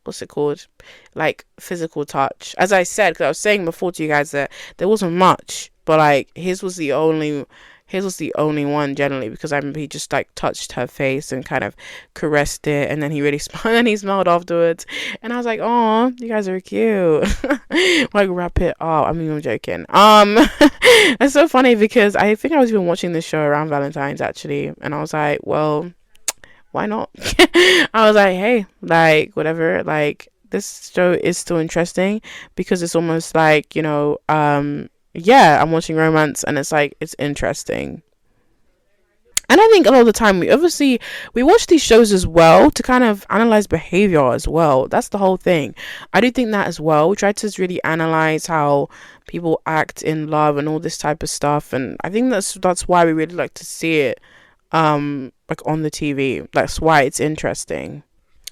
what's it called, like physical touch. As I said, because I was saying before to you guys that there wasn't much, but like his was the only one generally, because I remember he just like touched her face and kind of caressed it, and then he really smiled, and he smiled afterwards, and I was like, oh, you guys are cute. Like, wrap it up. I mean, I'm joking. It's so funny because I think I was even watching this show around Valentine's actually, and I was like, well, why not? I was like, hey, like, whatever, like, this show is still interesting because it's almost like, yeah, I'm watching romance and it's like, it's interesting. And I think a lot of the time we watch these shows as well to kind of analyze behavior as well. That's the whole thing. I do think that as well. We try to really analyze how people act in love and all this type of stuff, and I think that's why we really like to see it like on the TV. That's why it's interesting.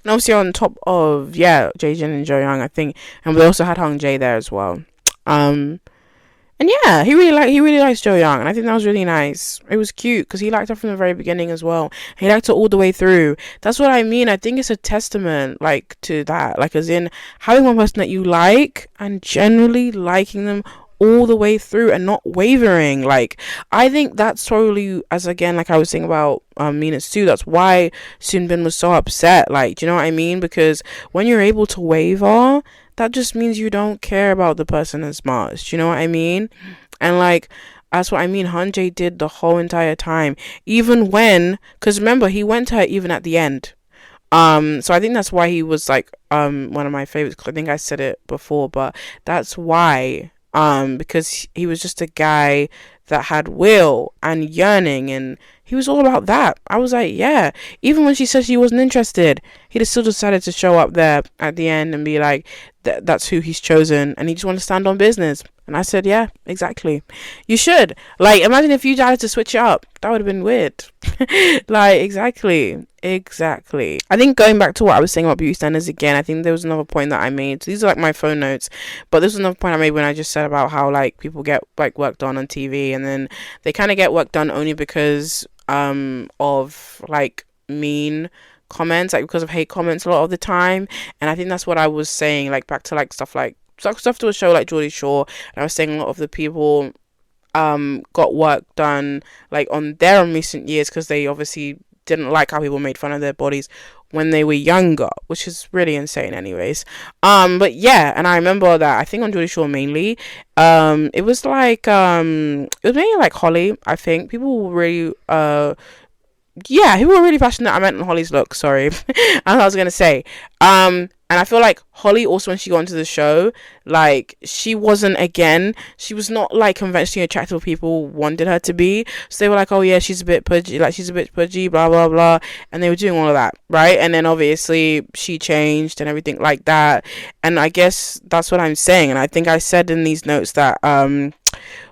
And obviously on top of, yeah, Jae-jin and Jo Young, I think, and we also had Hong Jae there as well. And yeah, he really likes Jo Young, and I think that was really nice. It was cute because he liked her from the very beginning as well. He liked her all the way through. That's what I mean. I think it's a testament, like, to that, like, as in having one person that you like and generally liking them all the way through and not wavering. Like, I think that's totally, as again, like I was saying about Mina Sue, that's why Soonbin was so upset. Like, do you know what I mean? Because when you're able to waver, that just means you don't care about the person as much. You know what I mean? And like, that's what I mean. Hanjae did the whole entire time, even when, because remember, he went to her even at the end. So I think that's why he was like one of my favorites. I think I said it before, but that's why. Because he was just a guy that had will and yearning, and he was all about that. I was like, yeah. Even when she said she wasn't interested, he just still decided to show up there at the end and be like, that's who he's chosen, and he just wanted to stand on business. And I said, yeah, exactly. You should. Like, imagine if you tried to switch it up. That would have been weird. Like, exactly. I think going back to what I was saying about beauty standards again, I think there was another point that I made. So these are like my phone notes, but this was another point I made when I just said about how like people get like work done on TV, and then they kind of get work done only because of like mean comments, like because of hate comments a lot of the time. And I think that's what I was saying, like back to like stuff to a show like Geordie Shore, and I was saying a lot of the people got work done like on their recent years because they obviously didn't like how people made fun of their bodies when they were younger, which is really insane anyways. But yeah, and I remember that I think on Geordie Shore mainly, it was mainly like Holly. I think people were really people were really passionate. I meant on Holly's look, sorry. That's what I was gonna say. And I feel like Holly also, when she got into the show, like, she was not like conventionally attractive people wanted her to be. So they were like, oh yeah, she's a bit pudgy, blah blah blah, and they were doing all of that, right? And then obviously she changed and everything like that. And I guess that's what I'm saying. And I think I said in these notes that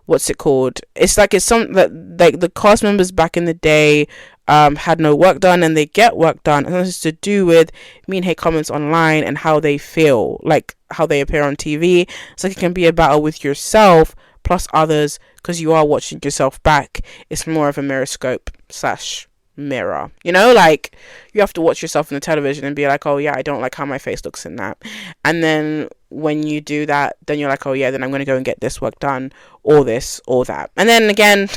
what's it called? It's some that like the cast members back in the day had no work done, and they get work done, and this is to do with mean hate comments online and how they feel, like how they appear on TV. It's like it can be a battle with yourself plus others, because you are watching yourself back. It's more of a mirror scope / mirror, you know, like you have to watch yourself in the television and be like, oh yeah, I don't like how my face looks in that. And then when you do that, then you're like, oh yeah, then I'm going to go and get this work done, or this or that. And then again,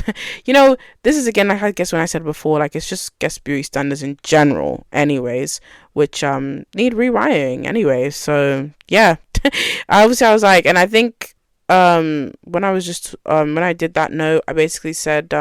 you know, this is again, like I guess when I said before, like it's just guest beauty standards in general anyways, which need rewiring anyways. So yeah. Obviously I was like, and I think when I was just when I did that note, I basically said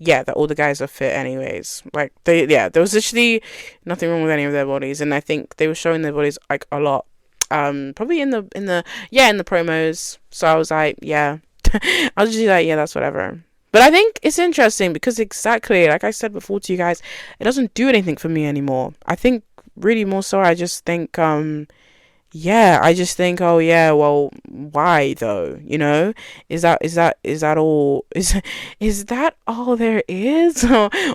yeah, that all the guys are fit anyways. Like there was literally nothing wrong with any of their bodies, and I think they were showing their bodies like a lot. Probably in the promos. So I was like, yeah. I was just like, yeah, that's whatever. But I think it's interesting because exactly like I said before to you guys, it doesn't do anything for me anymore. I think really more so I just think yeah, I just think, oh yeah, well, why though? You know, is that all? Is that all there is?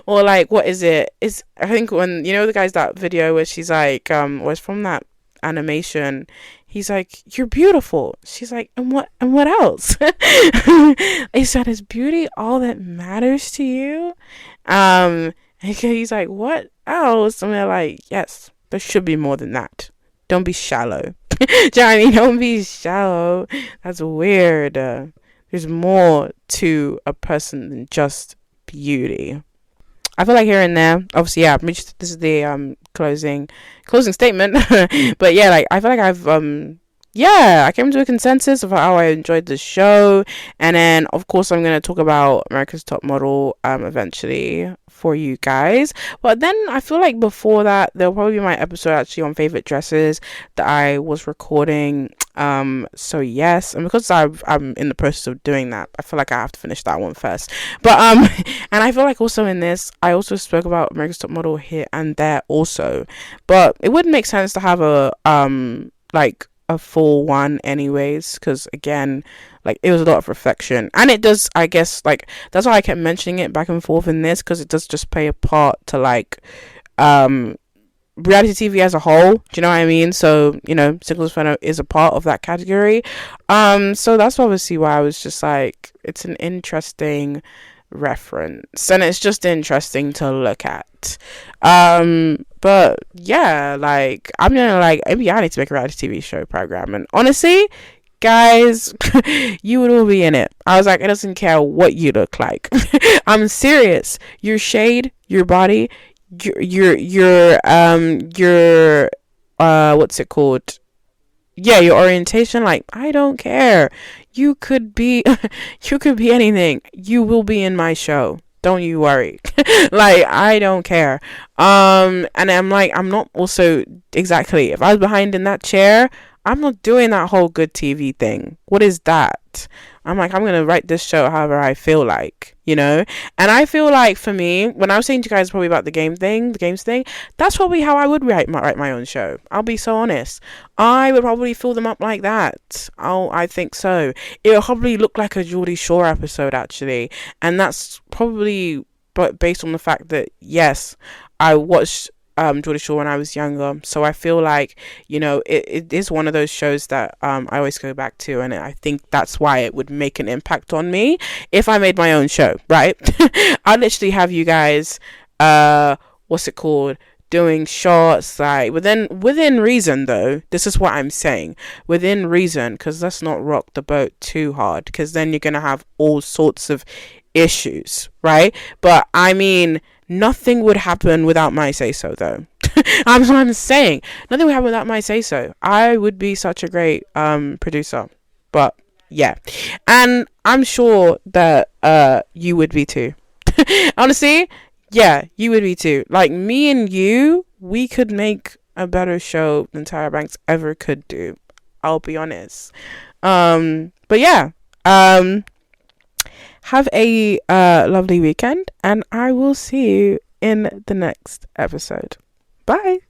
Or like, what is it? Is I think when you know the guys that video where she's like, was from that animation. He's like, you're beautiful. She's like, and what else? Is that is beauty all that matters to you? He's like, what else? And they're like, yes, there should be more than that. Don't be shallow. Do you know what I mean? Don't be shallow. That's weird. There's more to a person than just beauty. I feel like here and there, obviously, yeah, this is the closing statement. But yeah, like I feel like I've I came to a consensus of how I enjoyed the show, and then of course I'm gonna talk about America's Top Model eventually for you guys. But then I feel like before that there'll probably be my episode actually on favorite dresses that I was recording. So yes, and because I'm in the process of doing that, I feel like I have to finish that one first. But and I feel like also in this I also spoke about America's Top Model here and there also, but it would make sense to have a like a full one anyways, because again, like it was a lot of reflection, and it does, I guess, like that's why I kept mentioning it back and forth in this, because it does just play a part to like reality TV as a whole. Do you know what I mean? So, you know, Singles Inferno is a part of that category. So that's obviously why I was just like, it's an interesting reference, and it's just interesting to look at. But yeah, like I'm gonna like maybe I need to make a reality TV show program, and honestly, guys, you would all be in it. I was like, it doesn't care what you look like. I'm serious. Your shade, your body, your what's it called? Yeah, your orientation, like I don't care. You could be anything. You will be in my show. Don't you worry. Like I don't care. And I'm like, I'm not also exactly, if I was behind in that chair, I'm not doing that whole good TV thing. What is that? I'm like, I'm going to write this show however I feel like, you know? And I feel like for me, when I was saying to you guys probably about the games thing, that's probably how I would write my own show. I'll be so honest. I would probably fill them up like that. I think so. It'll probably look like a Geordie Shore episode, actually. And that's probably based on the fact that, yes, I watched Geordie Shore when I was younger, so I feel like, you know, it is one of those shows that I always go back to, and I think that's why it would make an impact on me if I made my own show, right? I'd literally have you guys what's it called, doing shots like within reason, though. This is what I'm saying, within reason, because let's not rock the boat too hard, because then you're gonna have all sorts of issues, right? But I mean, nothing would happen without my say so, though. That's what I'm saying. Nothing would happen without my say so. I would be such a great producer. But yeah, and I'm sure that you would be too. Honestly, yeah, you would be too. Like me and you, we could make a better show than Tyra Banks ever could do. I'll be honest. But yeah, have a lovely weekend, and I will see you in the next episode. Bye.